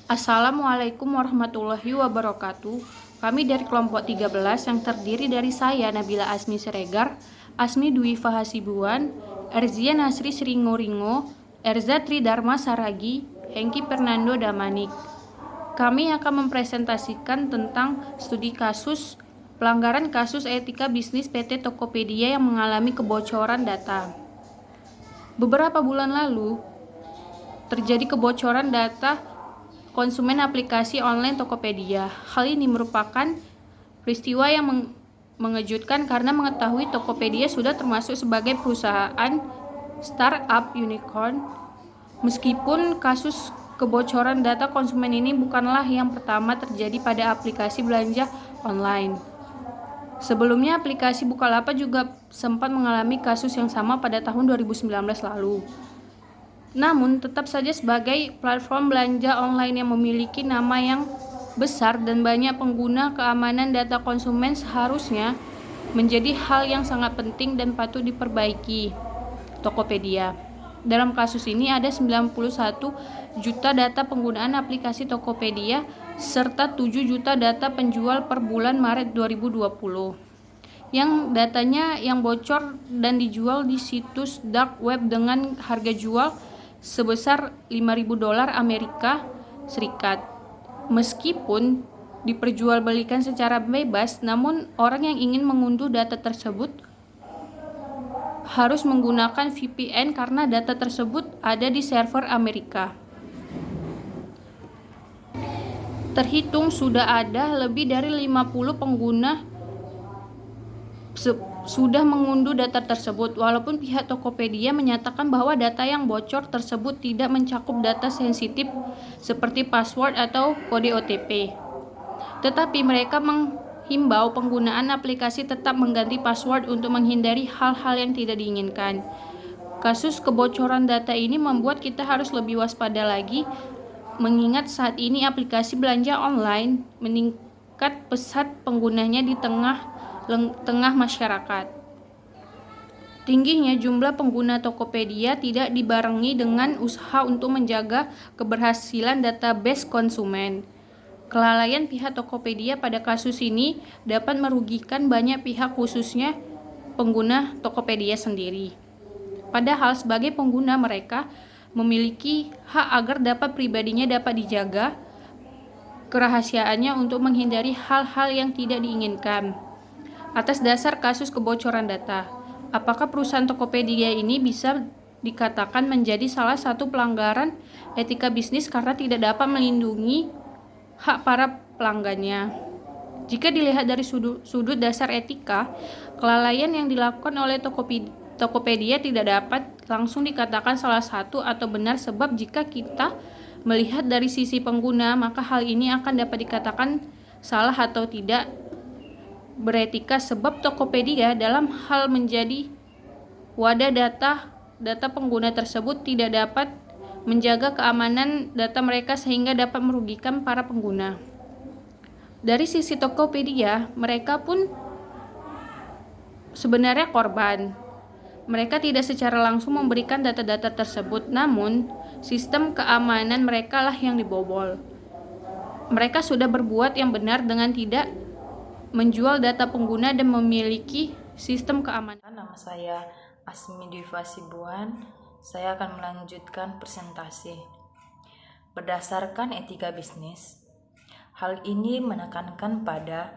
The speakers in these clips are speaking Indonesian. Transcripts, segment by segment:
Assalamualaikum warahmatullahi wabarakatuh. Kami dari kelompok 13 yang terdiri dari saya, Nabila Asmi Siregar, Asmi Dwi Fahasibuan, Erzia Nasri Sringoringo, Erza Tridharma Saragi, Hengki Fernando Damanik. Kami akan mempresentasikan tentang studi kasus pelanggaran kasus etika bisnis PT Tokopedia yang mengalami kebocoran data. Beberapa bulan lalu, terjadi kebocoran data konsumen aplikasi online Tokopedia. Hal ini merupakan peristiwa yang mengejutkan karena mengetahui Tokopedia sudah termasuk sebagai perusahaan startup unicorn. Meskipun kasus kebocoran data konsumen ini bukanlah yang pertama terjadi pada aplikasi belanja online. Sebelumnya, aplikasi Bukalapak juga sempat mengalami kasus yang sama pada tahun 2019 lalu. Namun, tetap saja sebagai platform belanja online yang memiliki nama yang besar dan banyak pengguna, keamanan data konsumen seharusnya menjadi hal yang sangat penting dan patut diperbaiki Tokopedia. Dalam kasus ini ada 91 juta data penggunaan aplikasi Tokopedia serta 7 juta data penjual per bulan Maret 2020 yang datanya yang bocor dan dijual di situs dark web dengan harga jual sebesar $5.000 Amerika Serikat. Meskipun diperjualbelikan secara bebas, namun orang yang ingin mengunduh data tersebut harus menggunakan VPN karena data tersebut ada di server Amerika. Terhitung sudah ada lebih dari 50 pengguna sudah mengunduh data tersebut, walaupun pihak Tokopedia menyatakan bahwa data yang bocor tersebut tidak mencakup data sensitif seperti password atau kode OTP. Tetapi mereka menghimbau penggunaan aplikasi tetap mengganti password untuk menghindari hal-hal yang tidak diinginkan. Kasus kebocoran data ini membuat kita harus lebih waspada lagi, mengingat saat ini aplikasi belanja online meningkat pesat penggunanya di tengah masyarakat. Tingginya jumlah pengguna Tokopedia tidak dibarengi dengan usaha untuk menjaga keberhasilan database konsumen. Kelalaian pihak Tokopedia pada kasus ini dapat merugikan banyak pihak, khususnya pengguna Tokopedia sendiri. Padahal sebagai pengguna mereka memiliki hak agar data pribadinya dapat dijaga, kerahasiaannya untuk menghindari hal-hal yang tidak diinginkan. Atas dasar kasus kebocoran data, apakah perusahaan Tokopedia ini bisa dikatakan menjadi salah satu pelanggaran etika bisnis karena tidak dapat melindungi hak para pelanggannya? Jika dilihat dari sudut dasar etika, kelalaian yang dilakukan oleh Tokopedia tidak dapat langsung dikatakan salah satu atau benar, sebab jika kita melihat dari sisi pengguna, maka hal ini akan dapat dikatakan salah atau tidak beretika, sebab Tokopedia dalam hal menjadi wadah data pengguna tersebut tidak dapat menjaga keamanan data mereka sehingga dapat merugikan para pengguna. Dari sisi Tokopedia, mereka pun sebenarnya korban. Mereka tidak secara langsung memberikan data-data tersebut, namun sistem keamanan mereka lah yang dibobol. Mereka sudah berbuat yang benar dengan tidak menjual data pengguna dan memiliki sistem keamanan. Nama saya Asmi Dwi Fahasibuan. Saya akan melanjutkan presentasi. Berdasarkan etika bisnis, hal ini menekankan pada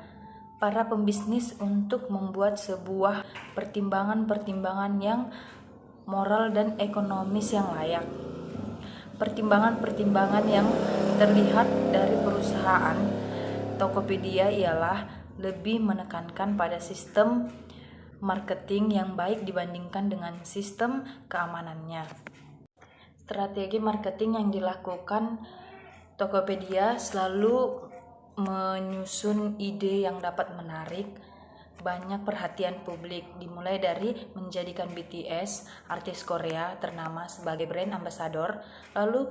para pembisnis untuk membuat sebuah pertimbangan-pertimbangan yang moral dan ekonomis yang layak. Pertimbangan-pertimbangan yang terlihat dari perusahaan Tokopedia ialah lebih menekankan pada sistem marketing yang baik dibandingkan dengan sistem keamanannya. Strategi marketing yang dilakukan Tokopedia selalu menyusun ide yang dapat menarik banyak perhatian publik, dimulai dari menjadikan BTS, artis Korea ternama, sebagai brand ambassador. Lalu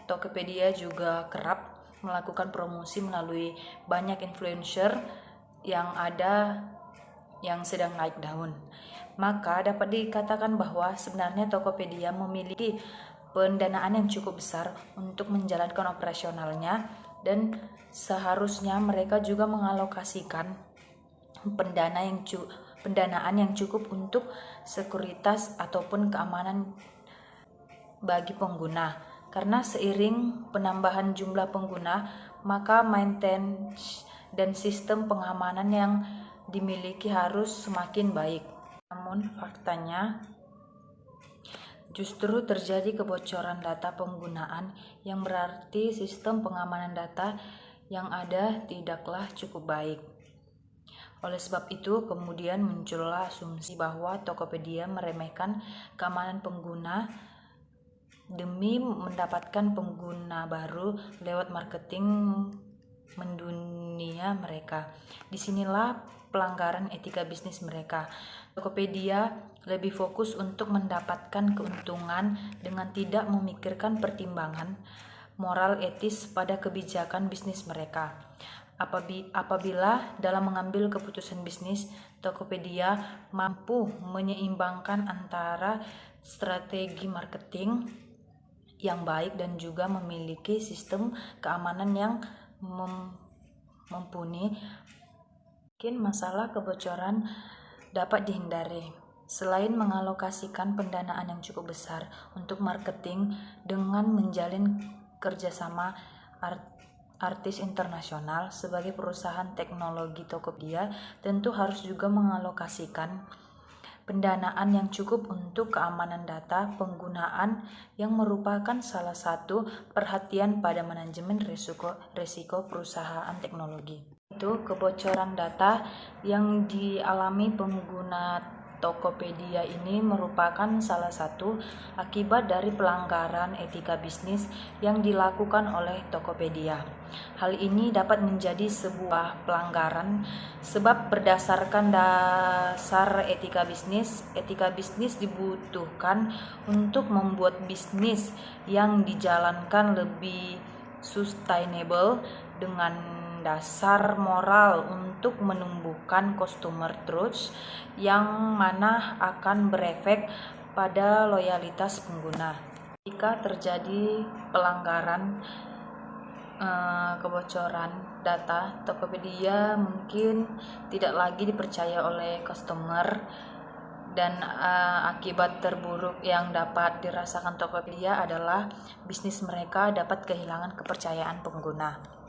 Tokopedia juga kerap melakukan promosi melalui banyak influencer yang sedang naik daun. Maka dapat dikatakan bahwa sebenarnya Tokopedia memiliki pendanaan yang cukup besar untuk menjalankan operasionalnya, dan seharusnya mereka juga mengalokasikan pendanaan yang cukup untuk sekuritas ataupun keamanan bagi pengguna. Karena seiring penambahan jumlah pengguna, maka maintenance dan sistem pengamanan yang dimiliki harus semakin baik. Namun faktanya justru terjadi kebocoran data penggunaan, yang berarti sistem pengamanan data yang ada tidaklah cukup baik. Oleh sebab itu, kemudian muncullah asumsi bahwa Tokopedia meremehkan keamanan pengguna demi mendapatkan pengguna baru lewat marketing mendunia mereka. Disinilah pelanggaran etika bisnis mereka. Tokopedia lebih fokus untuk mendapatkan keuntungan dengan tidak memikirkan pertimbangan moral etis pada kebijakan bisnis mereka. Apabila dalam mengambil keputusan bisnis, Tokopedia mampu menyeimbangkan antara strategi marketing yang baik dan juga memiliki sistem keamanan yang mumpuni, mungkin masalah kebocoran dapat dihindari. Selain mengalokasikan pendanaan yang cukup besar untuk marketing dengan menjalin kerjasama artis internasional, sebagai perusahaan teknologi Tokopedia tentu harus juga mengalokasikan pendanaan yang cukup untuk keamanan data penggunaan, yang merupakan salah satu perhatian pada manajemen risiko perusahaan teknologi. Itu kebocoran data yang dialami pengguna Tokopedia ini merupakan salah satu akibat dari pelanggaran etika bisnis yang dilakukan oleh Tokopedia. Hal ini dapat menjadi sebuah pelanggaran sebab berdasarkan dasar etika bisnis dibutuhkan untuk membuat bisnis yang dijalankan lebih sustainable dengan dasar moral untuk menumbuhkan customer trust yang mana akan berefek pada loyalitas pengguna. Jika terjadi pelanggaran kebocoran data, Tokopedia mungkin tidak lagi dipercaya oleh customer, dan akibat terburuk yang dapat dirasakan Tokopedia adalah bisnis mereka dapat kehilangan kepercayaan pengguna.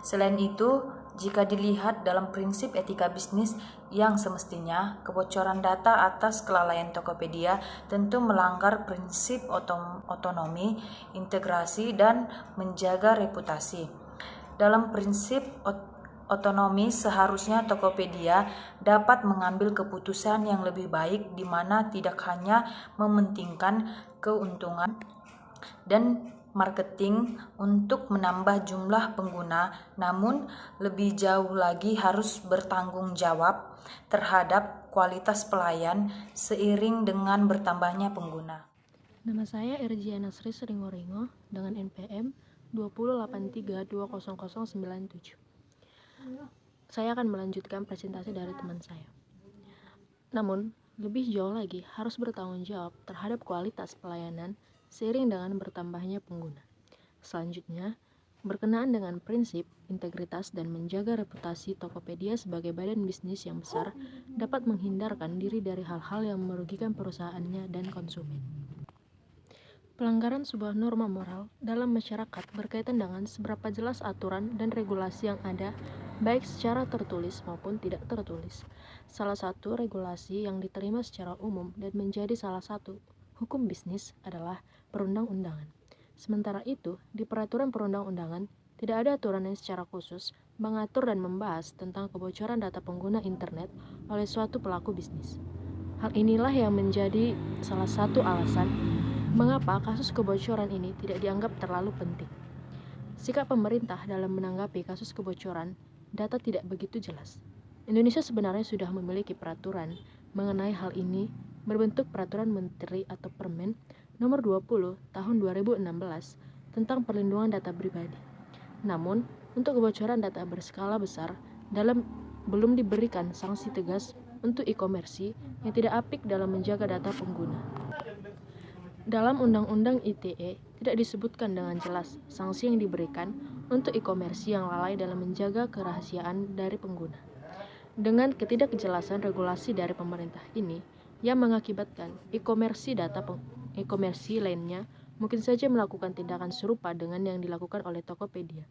Selain itu, jika dilihat dalam prinsip etika bisnis yang semestinya, kebocoran data atas kelalaian Tokopedia tentu melanggar prinsip otonomi, integrasi, dan menjaga reputasi. Dalam prinsip otonomi, seharusnya Tokopedia dapat mengambil keputusan yang lebih baik, di mana tidak hanya mementingkan keuntungan dan marketing untuk menambah jumlah pengguna, namun lebih jauh lagi harus bertanggung jawab terhadap kualitas pelayan seiring dengan bertambahnya pengguna. Nama saya Erziana Sri Sringoringo dengan NPM 2083200097. Saya akan melanjutkan presentasi dari teman saya. Namun, lebih jauh lagi harus bertanggung jawab terhadap kualitas pelayanan seiring dengan bertambahnya pengguna. Selanjutnya, berkenaan dengan prinsip, integritas, dan menjaga reputasi, Tokopedia sebagai badan bisnis yang besar dapat menghindarkan diri dari hal-hal yang merugikan perusahaannya dan konsumen. Pelanggaran sebuah norma moral dalam masyarakat berkaitan dengan seberapa jelas aturan dan regulasi yang ada, baik secara tertulis maupun tidak tertulis. Salah satu regulasi yang diterima secara umum dan menjadi salah satu hukum bisnis adalah perundang-undangan. Sementara itu, di peraturan perundang-undangan tidak ada aturan yang secara khusus mengatur dan membahas tentang kebocoran data pengguna internet oleh suatu pelaku bisnis. Hal inilah yang menjadi salah satu alasan mengapa kasus kebocoran ini tidak dianggap terlalu penting. Sikap pemerintah dalam menanggapi kasus kebocoran data tidak begitu jelas. Indonesia sebenarnya sudah memiliki peraturan mengenai hal ini berbentuk Peraturan Menteri atau Permen Nomor 20 Tahun 2016 tentang perlindungan data pribadi. Namun, untuk kebocoran data berskala besar belum diberikan sanksi tegas untuk e-commerce yang tidak apik dalam menjaga data pengguna. Dalam Undang-Undang ITE tidak disebutkan dengan jelas sanksi yang diberikan untuk e-commerce yang lalai dalam menjaga kerahasiaan dari pengguna. Dengan ketidakjelasan regulasi dari pemerintah ini, yang mengakibatkan e-commerce lainnya mungkin saja melakukan tindakan serupa dengan yang dilakukan oleh Tokopedia.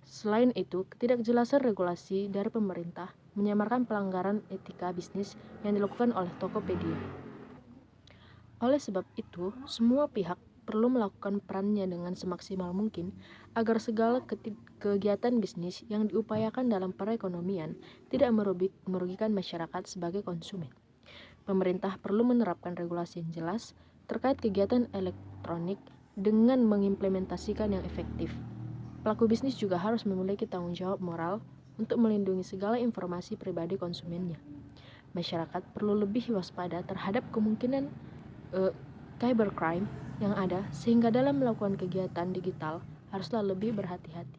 Selain itu, ketidakjelasan regulasi dari pemerintah menyamarkan pelanggaran etika bisnis yang dilakukan oleh Tokopedia. Oleh sebab itu, semua pihak perlu melakukan perannya dengan semaksimal mungkin agar segala kegiatan bisnis yang diupayakan dalam perekonomian tidak merugikan masyarakat sebagai konsumen. Pemerintah perlu menerapkan regulasi yang jelas terkait kegiatan elektronik dengan mengimplementasikan yang efektif. Pelaku bisnis juga harus memiliki tanggung jawab moral untuk melindungi segala informasi pribadi konsumennya. Masyarakat perlu lebih waspada terhadap kemungkinan cybercrime yang ada, sehingga dalam melakukan kegiatan digital haruslah lebih berhati-hati.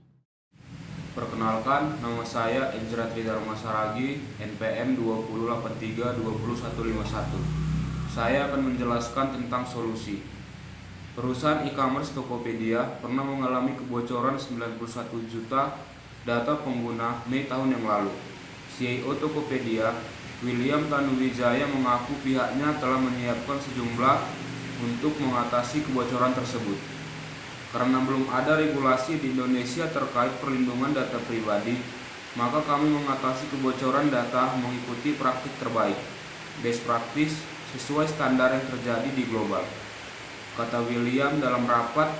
Perkenalkan, nama saya Ejra Tridharma Saragi, NPM 20832151. Saya akan menjelaskan tentang solusi. Perusahaan e-commerce Tokopedia pernah mengalami kebocoran 91 juta data pengguna Mei tahun yang lalu. CEO Tokopedia, William Tanuwijaya, mengaku pihaknya telah menyiapkan sejumlah untuk mengatasi kebocoran tersebut. Karena belum ada regulasi di Indonesia terkait perlindungan data pribadi, maka kami mengatasi kebocoran data mengikuti praktik terbaik, best practice, sesuai standar yang terjadi di global, kata William dalam rapat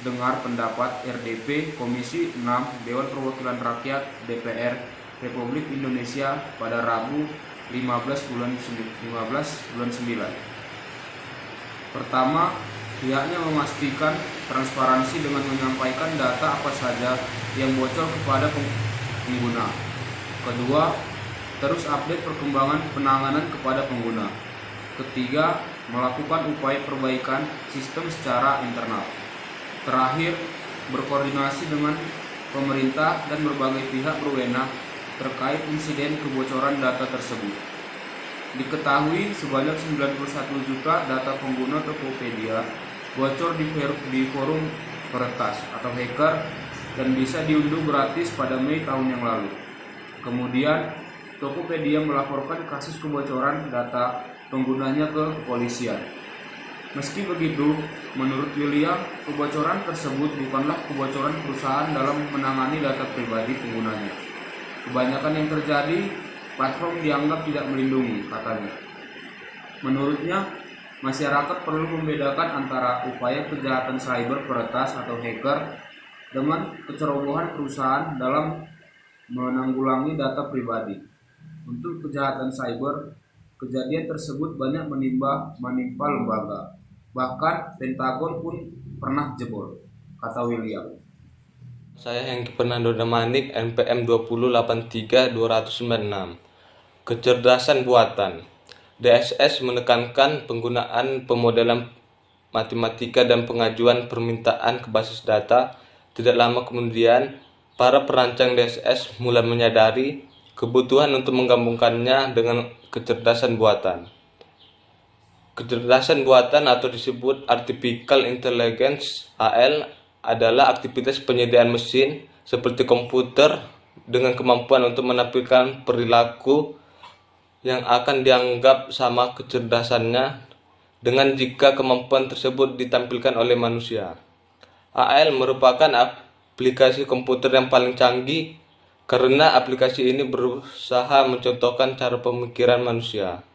dengar pendapat RDP Komisi 6 Dewan Perwakilan Rakyat DPR Republik Indonesia pada Rabu 15 bulan 9. Pertama, pihaknya memastikan transparansi dengan menyampaikan data apa saja yang bocor kepada pengguna. Kedua, terus update perkembangan penanganan kepada pengguna. Ketiga, melakukan upaya perbaikan sistem secara internal. Terakhir, berkoordinasi dengan pemerintah dan berbagai pihak berwenang terkait insiden kebocoran data tersebut. Diketahui sebanyak 91 juta data pengguna Tokopedia bocor di forum peretas atau hacker dan bisa diunduh gratis pada Mei tahun yang lalu. Kemudian, Tokopedia melaporkan kasus kebocoran data penggunanya ke kepolisian. Meski begitu, menurut William, kebocoran tersebut bukanlah kebocoran perusahaan dalam menangani data pribadi penggunanya. Kebanyakan yang terjadi, platform dianggap tidak melindungi, katanya. Menurutnya, masyarakat perlu membedakan antara upaya kejahatan cyber peretas atau hacker dengan kecerobohan perusahaan dalam menanggulangi data pribadi. Untuk kejahatan cyber, kejadian tersebut banyak menimpa lembaga. Bahkan Pentagon pun pernah jebol, kata William. Saya Hengki Fernando Damanik, NPM 2083296. Kecerdasan buatan. DSS menekankan penggunaan pemodelan matematika dan pengajuan permintaan ke basis data. Tidak lama kemudian, para perancang DSS mulai menyadari kebutuhan untuk menggabungkannya dengan kecerdasan buatan. Kecerdasan buatan atau disebut Artificial Intelligence (AL) adalah aktivitas penyediaan mesin seperti komputer dengan kemampuan untuk menampilkan perilaku yang akan dianggap sama kecerdasannya dengan jika kemampuan tersebut ditampilkan oleh manusia. AL merupakan aplikasi komputer yang paling canggih karena aplikasi ini berusaha mencontohkan cara pemikiran manusia.